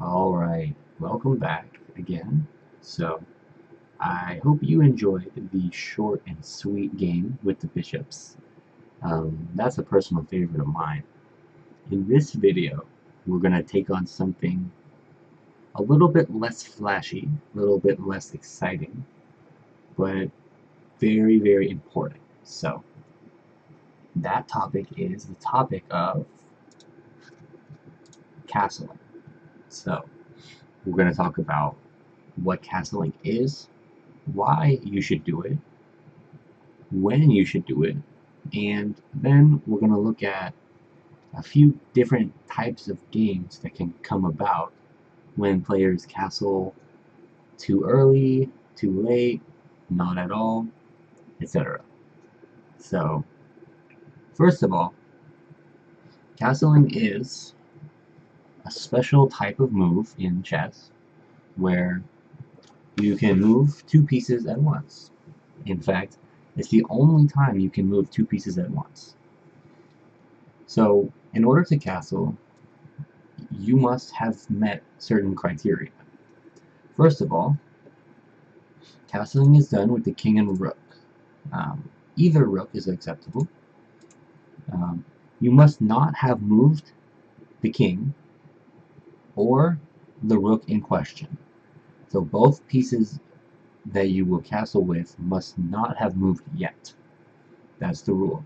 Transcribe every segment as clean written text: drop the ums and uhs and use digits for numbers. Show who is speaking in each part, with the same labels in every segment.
Speaker 1: Alright, welcome back again. So, I hope you enjoyed the short and sweet game with the bishops. That's a personal favorite of mine. In this video, we're going to take on something a little bit less flashy, a little bit less exciting, but very, very important. So, that topic is the topic of castling. So, we're going to talk about what castling is, why you should do it, when you should do it, and then we're going to look at a few different types of games that can come about when players castle too early, too late, not at all, etc. So, first of all, castling is a special type of move in chess where you can move two pieces at once. In fact, it's the only time you can move two pieces at once. So, in order to castle, you must have met certain criteria. First of all, castling is done with the king and rook. Either rook is acceptable. You must not have moved the king or the rook in question. So both pieces that you will castle with must not have moved yet. That's the rule.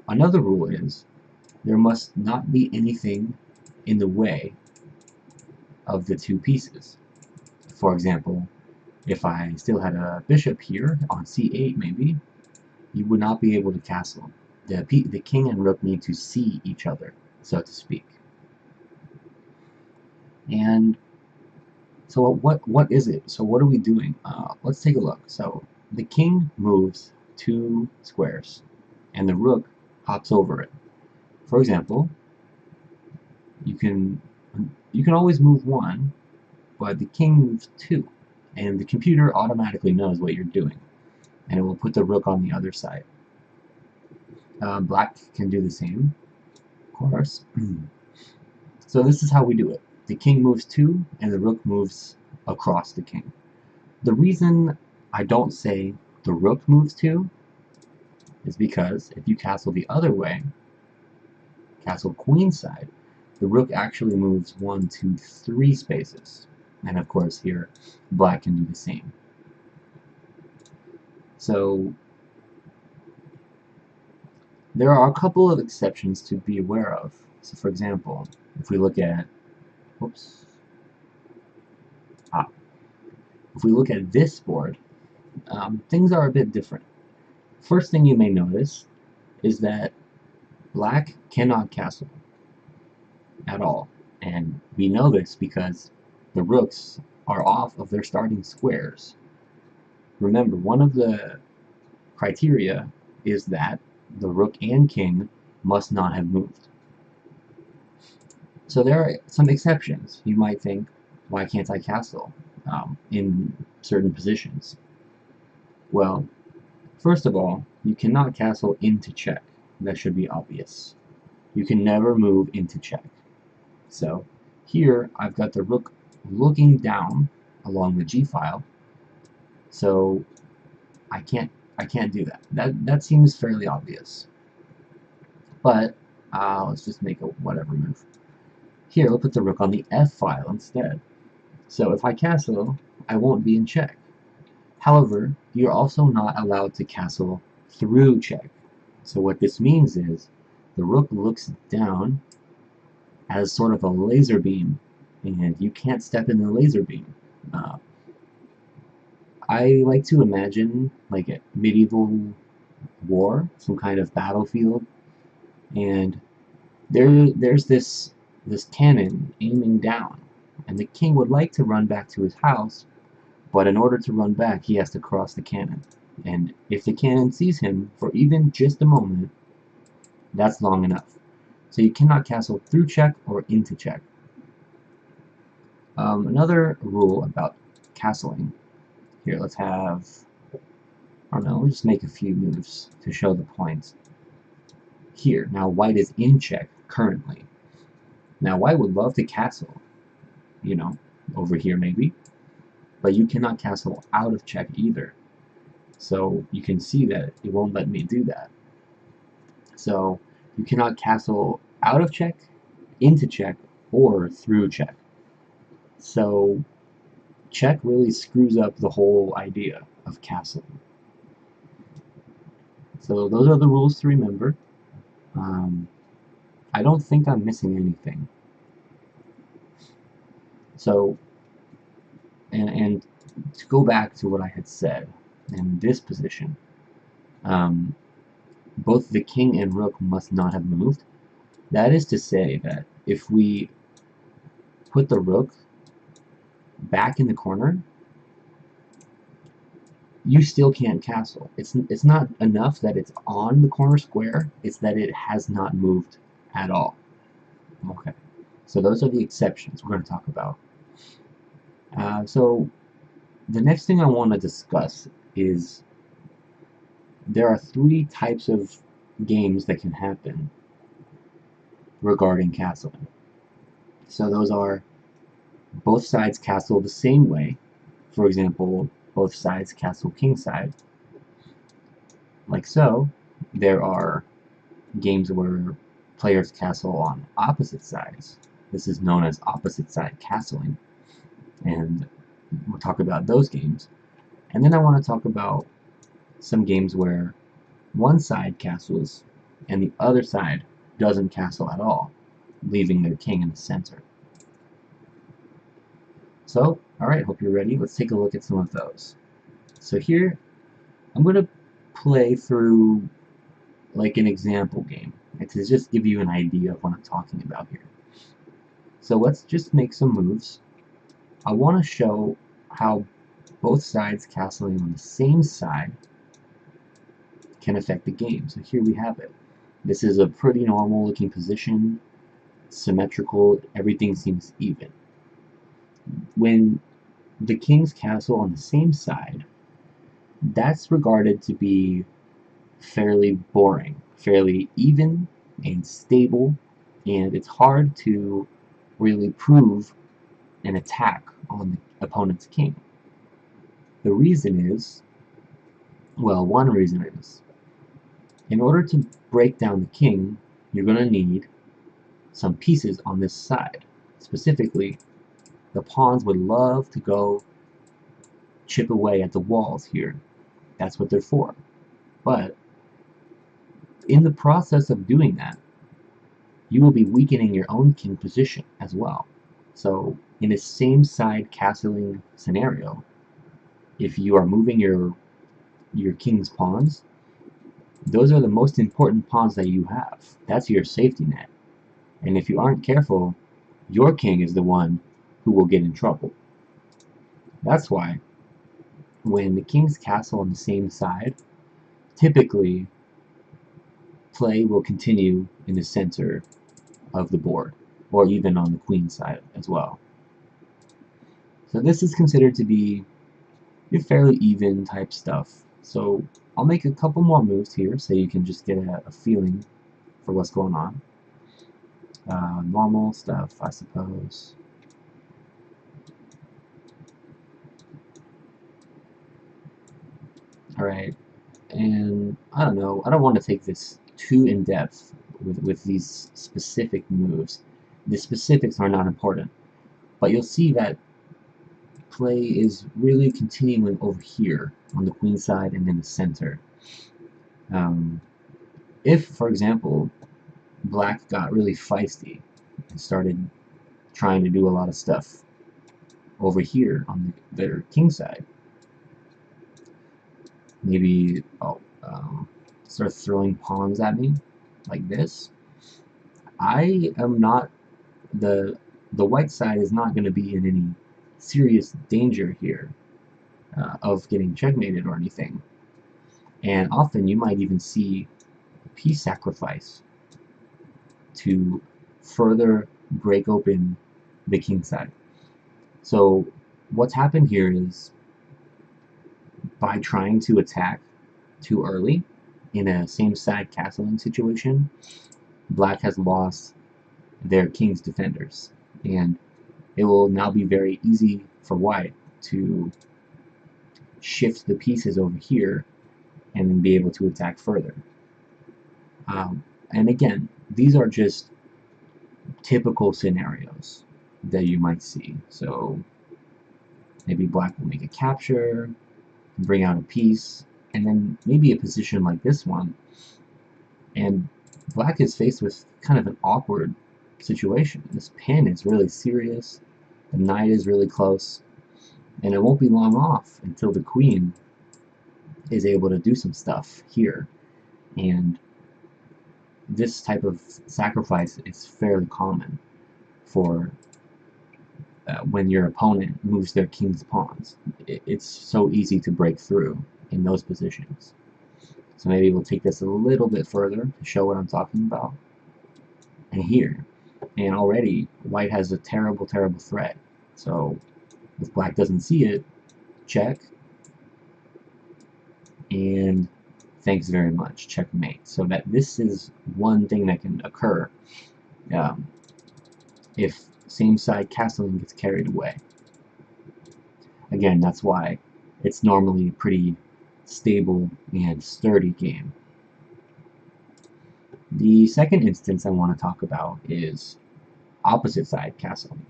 Speaker 1: Another rule is there must not be anything in the way of the two pieces. For example, if I still had a bishop here on c8 maybe, you would not be able to castle. The king and rook need to see each other, so to speak. And so what is it? So what are we doing? Let's take a look. So the king moves two squares, and the rook hops over it. For example, you can always move one, but the king moves two, and the computer automatically knows what you're doing, and it will put the rook on the other side. Black can do the same, of course. So this is how we do it. The king moves two, and the rook moves across the king. The reason I don't say the rook moves two is because if you castle the other way, castle queenside, the rook actually moves 1, 2, 3 spaces. And of course here, black can do the same. So there are a couple of exceptions to be aware of. So for example, if we look at, if we look at this board, things are a bit different. First thing you may notice is that black cannot castle at all. And we know this because the rooks are off of their starting squares. Remember, one of the criteria is that the rook and king must not have moved. So there are some exceptions. You might think, why can't I castle in certain positions? Well, first of all, you cannot castle into check. That should be obvious. You can never move into check. So here I've got the rook looking down along the g-file, so I can't do that. That seems fairly obvious. But let's just make a whatever move. Here, we'll put the rook on the f-file instead. So if I castle, I won't be in check. However, you're also not allowed to castle through check. So what this means is the rook looks down as sort of a laser beam, and you can't step in the laser beam. I like to imagine like a medieval war, some kind of battlefield, and there's this cannon aiming down, and the king would like to run back to his house, but in order to run back, he has to cross the cannon. And if the cannon sees him for even just a moment, that's long enough. So you cannot castle through check or into check. Another rule about castling. Here, let's have, I don't know, let's just make a few moves to show the point. Here, now white is in check currently. Now white would love to castle, you know, over here maybe, but you cannot castle out of check either. So you can see that it won't let me do that. So you cannot castle out of check, into check, or through check. So check really screws up the whole idea of castling. So those are the rules to remember. I don't think I'm missing anything. So, and to go back to what I had said, in this position, both the king and rook must not have moved. That is to say that if we put the rook back in the corner, you still can't castle. It's not enough that it's on the corner square, it's that it has not moved at all. Okay, so those are the exceptions we're going to talk about. So the next thing I want to discuss is there are 3 types of games that can happen regarding castling. So those are both sides castle the same way. For example, both sides castle kingside. Like so, there are games where players castle on opposite sides. This is known as opposite side castling, and we'll talk about those games. And then I want to talk about some games where one side castles and the other side doesn't castle at all, leaving their king in the center. So, alright, hope you're ready. Let's take a look at some of those. So here, I'm going to play through like an example game to just give you an idea of what I'm talking about here. So let's just make some moves. I want to show how both sides castling on the same side can affect the game. So here we have it. This is a pretty normal looking position, symmetrical, everything seems even. When the king's castle on the same side, that's regarded to be fairly boring, fairly even and stable, and it's hard to really prove an attack on the opponent's king. The reason is, well, one reason is, in order to break down the king, you're going to need some pieces on this side. Specifically, the pawns would love to go chip away at the walls here. That's what they're for. But in the process of doing that, you will be weakening your own king position as well. So in a same side castling scenario, if you are moving your king's pawns, those are the most important pawns that you have. That's your safety net. And if you aren't careful, your king is the one who will get in trouble. That's why when the king's castle on the same side, typically play will continue in the center of the board, or even on the queen side as well. So this is considered to be a fairly even type stuff. So I'll make a couple more moves here so you can just get a feeling for what's going on. Normal stuff, I suppose. Alright, and I don't know, I don't want to take this too in-depth with these specific moves. The specifics are not important, but you'll see that play is really continuing over here on the queen side and in the center. If, for example, black got really feisty and started trying to do a lot of stuff over here on their king side, maybe start throwing pawns at me like this, I am not, the white side is not going to be in any serious danger here of getting checkmated or anything. And often you might even see a piece sacrifice to further break open the king side. So what's happened here is, by trying to attack too early in a same side castling situation, black has lost their king's defenders, and it will now be very easy for white to shift the pieces over here and then be able to attack further. And again, these are just typical scenarios that you might see. So maybe black will make a capture, bring out a piece, and then maybe a position like this one, and black is faced with kind of an awkward situation. This pin is really serious, the knight is really close, and it won't be long off until the queen is able to do some stuff here. And this type of sacrifice is fairly common for when your opponent moves their king's pawns. It's so easy to break through in those positions. So maybe we'll take this a little bit further to show what I'm talking about. And here, and already white has a terrible, terrible threat. So if black doesn't see it, check, and thanks very much, checkmate. So that this is one thing that can occur if same side castling gets carried away. Again, that's why it's normally a pretty stable and sturdy game. The second instance I want to talk about is opposite side castling.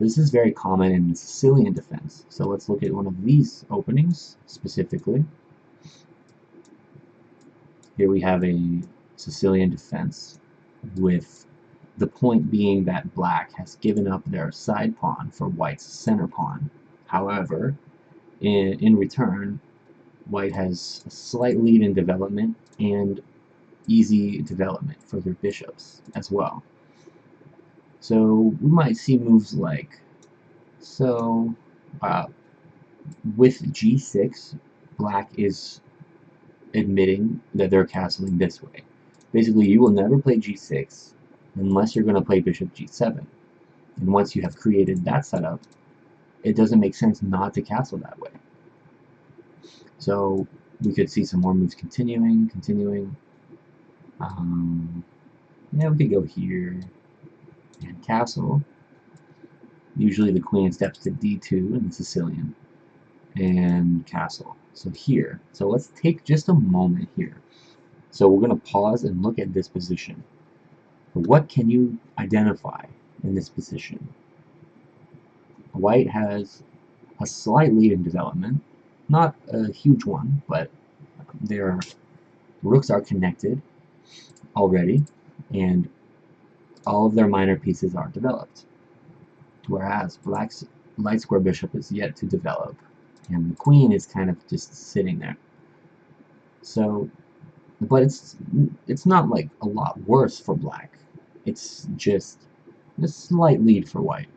Speaker 1: This is very common in the Sicilian defense. So let's look at one of these openings specifically. Here we have a Sicilian defense with the point being that black has given up their side pawn for white's center pawn. However, in return, white has a slight lead in development and easy development for their bishops as well. So we might see moves like, so with g6, black is admitting that they're castling this way. Basically, you will never play g6 unless you're going to play bishop g7. And once you have created that setup, it doesn't make sense not to castle that way. So we could see some more moves continuing. Yeah, we could go here and castle. Usually the queen steps to d2 in the Sicilian and castle. So here, so let's take just a moment here. So we're going to pause and look at this position. What can you identify in this position? White has a slight lead in development, not a huge one, but their rooks are connected already, and all of their minor pieces are developed. Whereas black's light square bishop is yet to develop, and the queen is kind of just sitting there. So, but it's not like a lot worse for black. It's just a slight lead for white.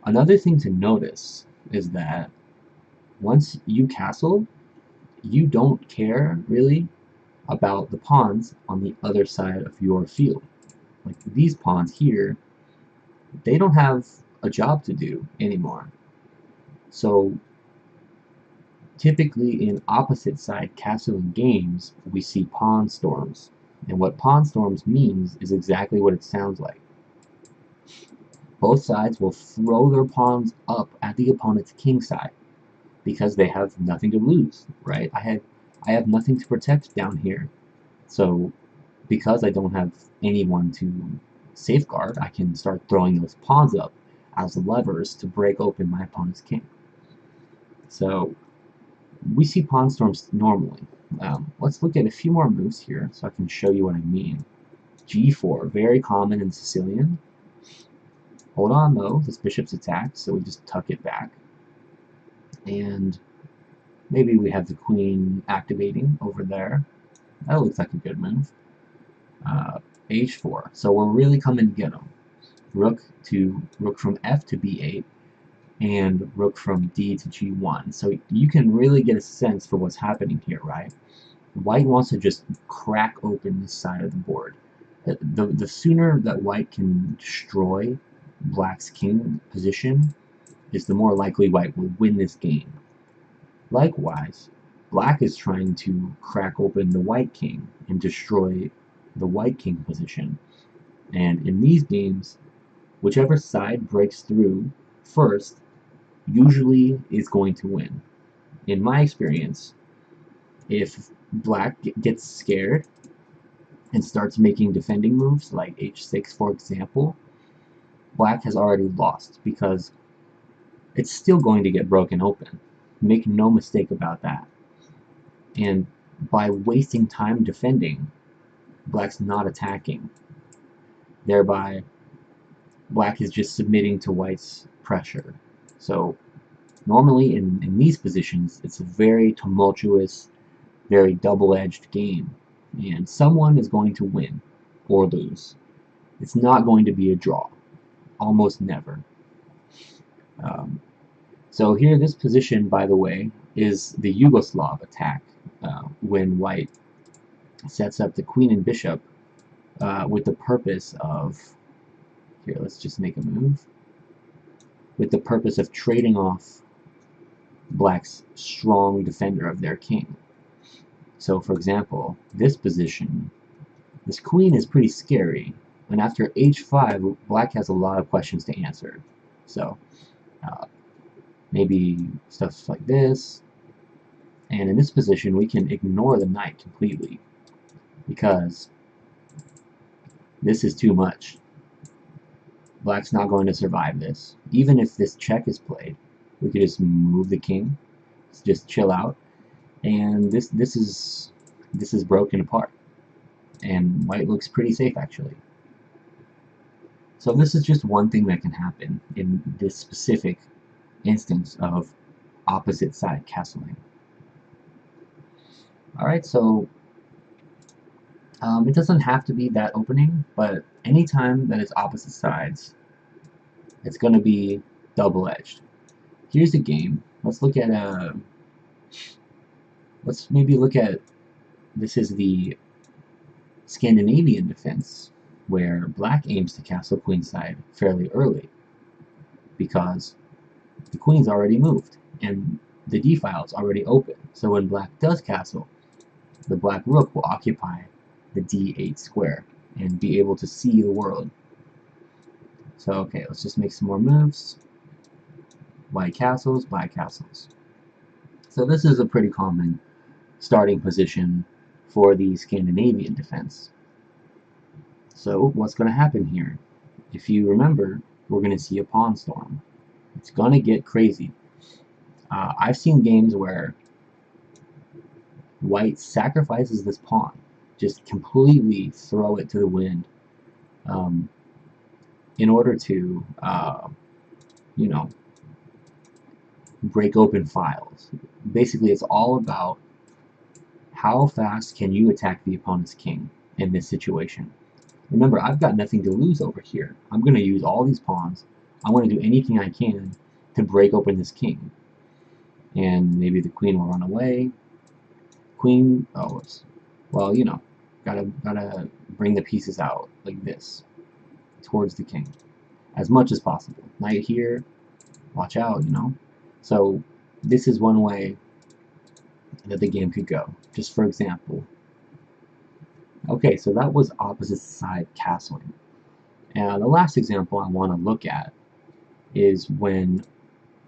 Speaker 1: Another thing to notice is that once you castle, you don't care really about the pawns on the other side of your field. Like these pawns here, they don't have a job to do anymore. So typically in opposite side castling games, we see pawn storms. And what pawn storms means is exactly what it sounds like. Both sides will throw their pawns up at the opponent's king side because they have nothing to lose, right? I have nothing to protect down here. So because I don't have anyone to safeguard, I can start throwing those pawns up as levers to break open my opponent's king. So we see pawn storms normally. Let's look at a few more moves here so I can show you what I mean. g4, very common in Sicilian. Hold on though, this bishop's attacked, so we just tuck it back. And maybe we have the queen activating over there. That looks like a good move. h4, so we're really coming to get them. Rook from f to b8, and rook from d to g1. So you can really get a sense for what's happening here, right? White wants to just crack open this side of the board. The sooner that white can destroy black's king position, is the more likely white will win this game. Likewise, black is trying to crack open the white king and destroy the white king position. And in these games, whichever side breaks through first usually is going to win. In my experience, if black gets scared and starts making defending moves like h6 for example, black has already lost because it's still going to get broken open. Make no mistake about that. And by wasting time defending, black's not attacking. Thereby, black is just submitting to white's pressure. So normally in these positions, it's a very tumultuous, very double-edged game. And someone is going to win or lose. It's not going to be a draw. Almost never. So here, this position, by the way, is the Yugoslav attack, when white sets up the queen and bishop with the purpose of, here, let's just make a move, with the purpose of trading off black's strong defender of their king. So, for example, this position, this queen is pretty scary, and after h5, black has a lot of questions to answer. So, maybe stuff like this, and in this position we can ignore the knight completely because this is too much. Black's not going to survive this. Even if this check is played, we could just move the king, just chill out, and this is broken apart, and white looks pretty safe actually. So this is just one thing that can happen in this specific instance of opposite side castling. Alright, so it doesn't have to be that opening, but anytime that it's opposite sides, it's going to be double-edged. Here's a game. Let's look at let's maybe look at, this is the Scandinavian defense, where black aims to castle queenside fairly early because the queen's already moved and the d-file's already open. So when black does castle, the black rook will occupy the d8 square and be able to see the world. So okay, let's just make some more moves. White castles, black castles. So this is a pretty common starting position for the Scandinavian defense. So what's going to happen here? If you remember, we're going to see a pawn storm. It's going to get crazy. I've seen games where white sacrifices this pawn, just completely throw it to the wind, in order to, you know, break open files. Basically, it's all about how fast can you attack the opponent's king in this situation. Remember, I've got nothing to lose over here. I'm going to use all these pawns. I want to do anything I can to break open this king. And maybe the queen will run away. Queen, oh, well, you know, gotta bring the pieces out like this towards the king as much as possible. Knight here, watch out, you know. So this is one way that the game could go, just for example. Okay, so that was opposite side castling. And the last example I want to look at is when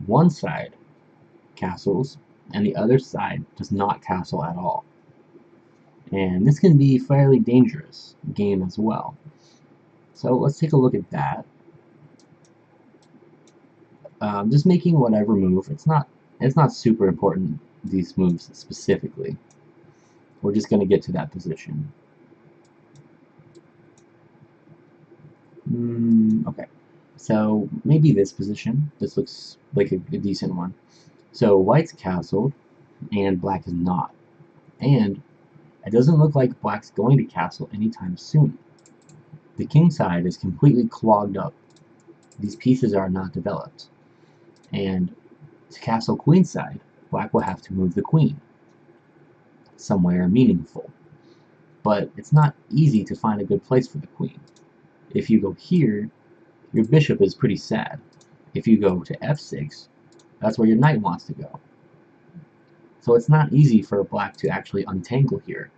Speaker 1: one side castles and the other side does not castle at all. And this can be a fairly dangerous game as well. So let's take a look at that. Just making whatever move, it's not super important, these moves specifically. We're just going to get to that position. Okay, so maybe this position. This looks like a decent one. So white's castled, and black is not. And it doesn't look like black's going to castle anytime soon. The king side is completely clogged up. These pieces are not developed. And to castle queen side, black will have to move the queen somewhere meaningful. But it's not easy to find a good place for the queen. If you go here, your bishop is pretty sad. If you go to f6, that's where your knight wants to go. So it's not easy for black to actually untangle here.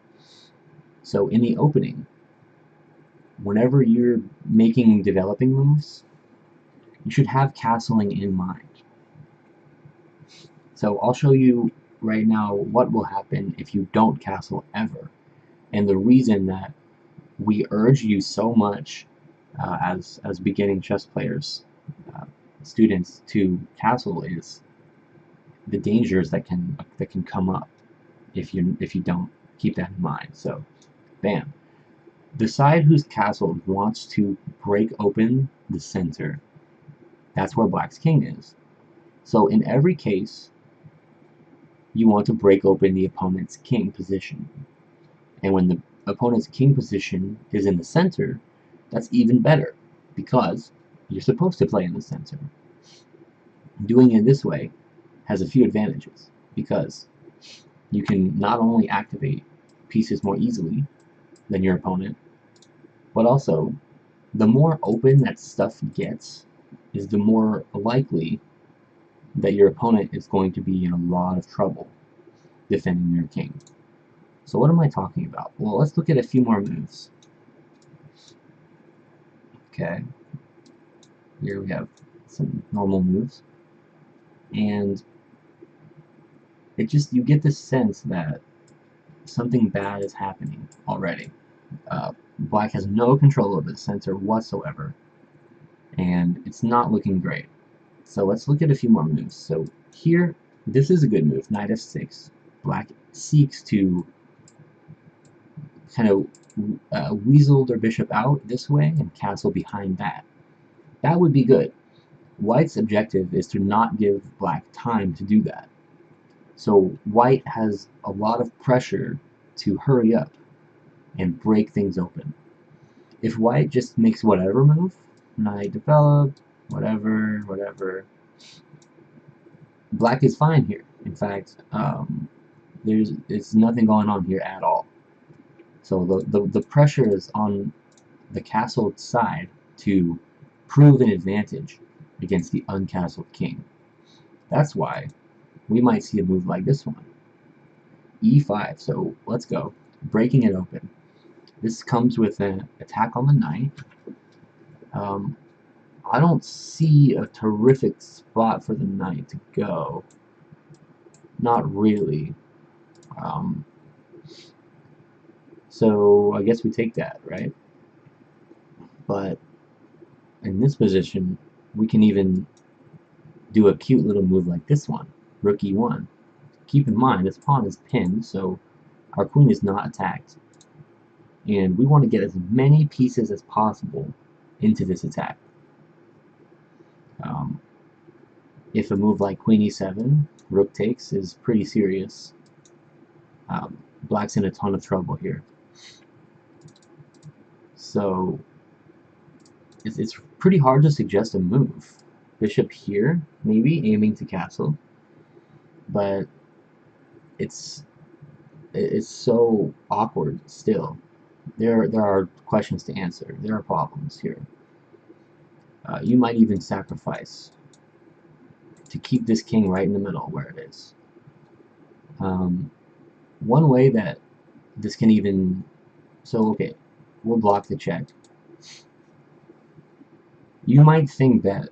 Speaker 1: So in the opening, whenever you're making developing moves, you should have castling in mind. So I'll show you right now what will happen if you don't castle ever. And the reason that we urge you so much as beginning chess players, students, to castle is the dangers that can come up if you don't keep that in mind. So, bam. The side who's castled wants to break open the center. That's where black's king is. So in every case, you want to break open the opponent's king position. And when the opponent's king position is in the center, that's even better, because you're supposed to play in the center. Doing it this way has a few advantages, because you can not only activate pieces more easily than your opponent, but also the more open that stuff gets is the more likely that your opponent is going to be in a lot of trouble defending their king. So what am I talking about? Well, let's look at a few more moves. Okay, here we have some normal moves, and you get this sense that something bad is happening already. Black has no control over the center whatsoever, and it's not looking great. So let's look at a few more moves. So here, this is a good move, knight f6. Black seeks to kind of weasel their bishop out this way and castle behind that. That would be good. White's objective is to not give black time to do that. So white has a lot of pressure to hurry up and break things open. If white just makes whatever move, knight develop, whatever, black is fine here. In fact, there's nothing going on here at all. So the pressure is on the castled side to prove an advantage against the uncastled king. That's why we might see a move like this one. e5, so let's go. Breaking it open. This comes with an attack on the knight. I don't see a terrific spot for the knight to go. Not really. So I guess we take that, right? But in this position, we can even do a cute little move like this one, rook e1. Keep in mind, this pawn is pinned, so our queen is not attacked. And we want to get as many pieces as possible into this attack. If a move like queen e7, rook takes, is pretty serious, black's in a ton of trouble here. So it's pretty hard to suggest a move. Bishop here, maybe aiming to castle, but it's so awkward still. There are questions to answer. There are problems here. You might even sacrifice to keep this king right in the middle where it is. One way that this can even... So, okay, we'll block the check. You might think that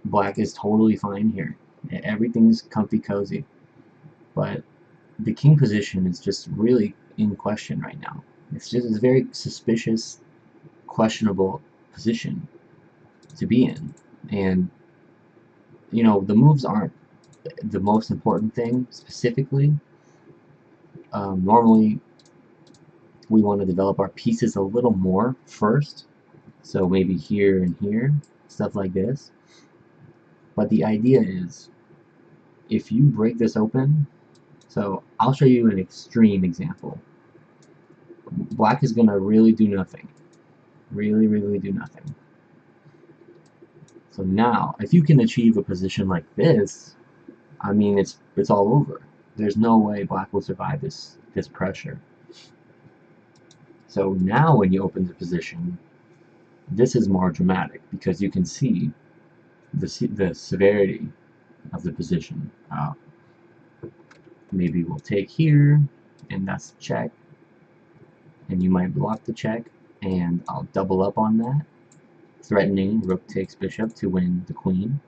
Speaker 1: black is totally fine here. Everything's comfy cozy. But the king position is just really in question right now. It's a very suspicious, questionable position to be in. And, you know, the moves aren't the most important thing specifically. Normally, we want to develop our pieces a little more first. So maybe here and here, stuff like this. But the idea is, if you break this open, so I'll show you an extreme example. Black is going to really do nothing. Really do nothing. So now, if you can achieve a position like this, I mean, it's all over. There's no way black will survive this pressure. So now when you open the position, this is more dramatic because you can see the severity of the position. Maybe we'll take here, and that's check. And you might block the check, and I'll double up on that. threatening rook takes bishop to win the queen.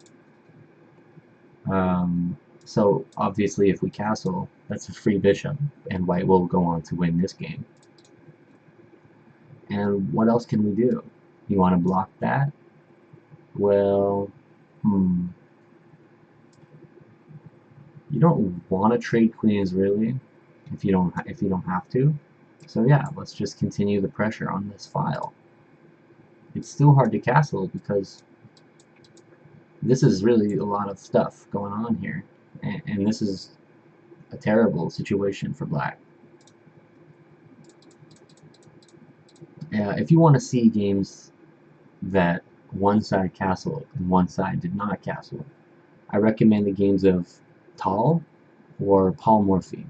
Speaker 1: So obviously if we castle, that's a free bishop, and white will go on to win this game. And what else can we do? You want to block that? Well, you don't want to trade queens really, if you don't have to. So yeah, let's just continue the pressure on this file. It's still hard to castle because this is really a lot of stuff going on here, and this is a terrible situation for black. If you want to see games that one side castled and one side did not castle, I recommend the games of Tal or Paul Morphy.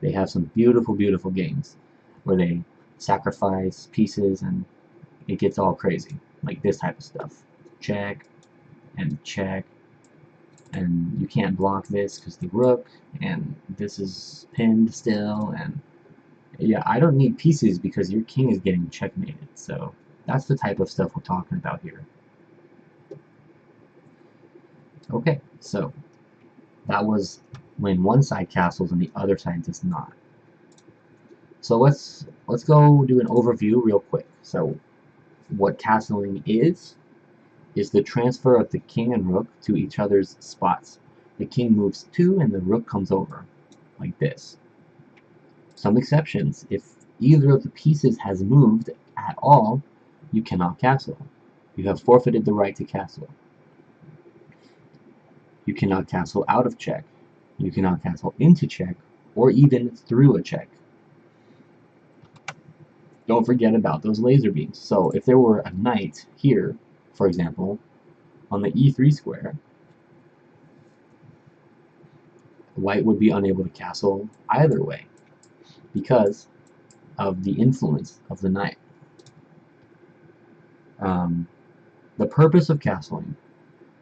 Speaker 1: They have some beautiful, beautiful games where they sacrifice pieces and it gets all crazy, like this type of stuff. Check and check, and you can't block this because the rook, and this is pinned still, and yeah, I don't need pieces because your king is getting checkmated. So that's the type of stuff we're talking about here. Okay, so that was when one side castles and the other side does not. So let's go do an overview real quick. So what castling is the transfer of the king and rook to each other's spots. The king moves 2 and the rook comes over, like this. Some exceptions: if either of the pieces has moved at all, you cannot castle. You have forfeited the right to castle. You cannot castle out of check. You cannot castle into check, or even through a check. Don't forget about those laser beams. So if there were a knight here, for example, on the e3 square, white would be unable to castle either way because of the influence of the knight. The purpose of castling.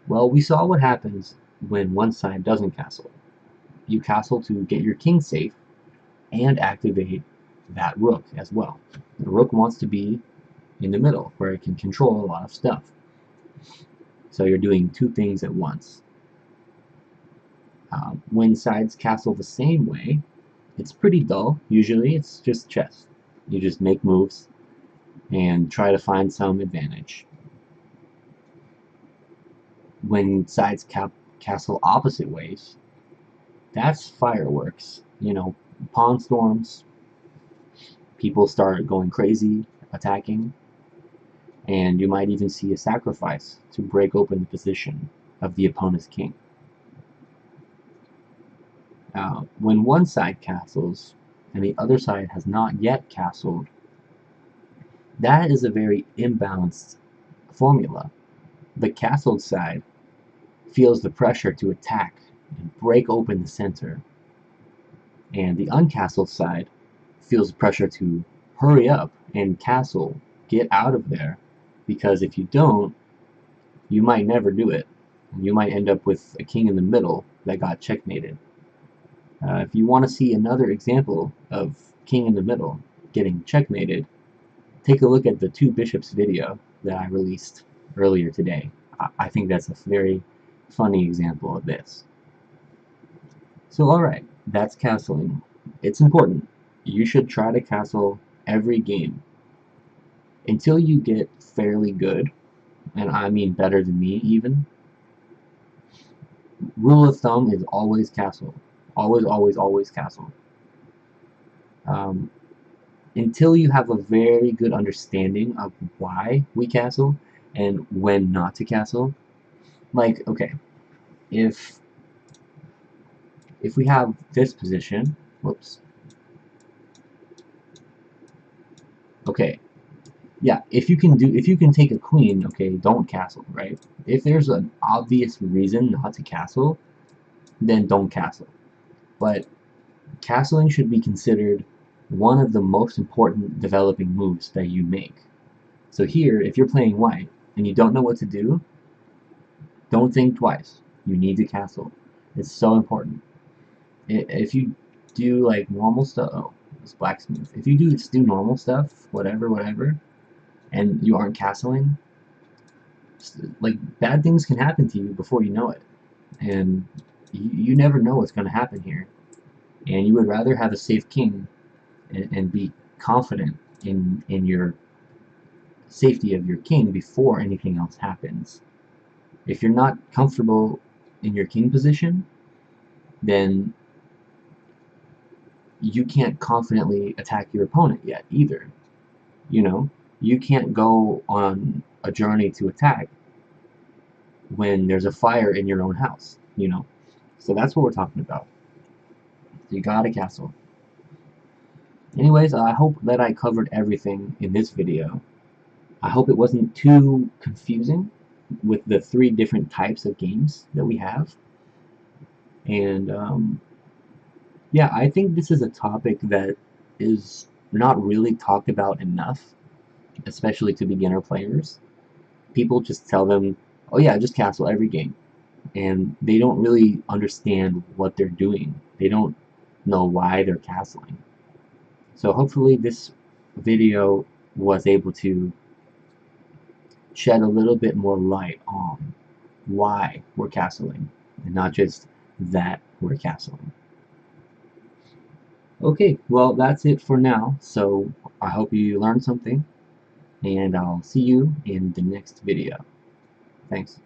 Speaker 1: Well, we saw what happens when one side doesn't castle. You castle to get your king safe and activate that rook as well. The rook wants to be in the middle where it can control a lot of stuff. So you're doing two things at once. When sides castle the same way, it's pretty dull. Usually it's just chess. You just make moves and try to find some advantage. When sides castle opposite ways, that's fireworks. You know, pawn storms, people start going crazy, attacking, and you might even see a sacrifice to break open the position of the opponent's king. When one side castles and the other side has not yet castled, that is a very imbalanced formula. The castled side feels the pressure to attack and break open the center, and the uncastled side feels the pressure to hurry up and castle, get out of there, because if you don't, you might never do it. You might end up with a king in the middle that got checkmated. If you want to see another example of king in the middle getting checkmated, take a look at the 2 bishops video that I released earlier today. I think that's a very funny example of this. So alright, that's castling. It's important. You should try to castle every game until you get fairly good, and I mean better than me even. Rule of thumb is always castle. Always, always, always castle. Until you have a very good understanding of why we castle and when not to castle. Like, okay, if we have this position, whoops. Okay, yeah, if you can take a queen, okay, don't castle, right? If there's an obvious reason not to castle, then don't castle. But castling should be considered one of the most important developing moves that you make. So here, if you're playing white and you don't know what to do, don't think twice. You need to castle. It's so important. If you do like normal stuff, oh, it's blacksmith. If you just do normal stuff, whatever, and you aren't castling, like, bad things can happen to you before you know it, and you never know what's going to happen here. And you would rather have a safe king and be confident in your safety of your king before anything else happens. If you're not comfortable in your king position, then you can't confidently attack your opponent yet either. You know, you can't go on a journey to attack when there's a fire in your own house, you know. So that's what we're talking about. So you got a castle. Anyways, I hope that I covered everything in this video. I hope it wasn't too confusing with the 3 different types of games that we have. And yeah, I think this is a topic that is not really talked about enough, especially to beginner players. People just tell them, oh yeah, just castle every game. And they don't really understand what they're doing. They don't know why they're castling. So hopefully this video was able to shed a little bit more light on why we're castling, and not just that we're castling. Okay, well that's it for now, so I hope you learned something, and I'll see you in the next video. Thanks.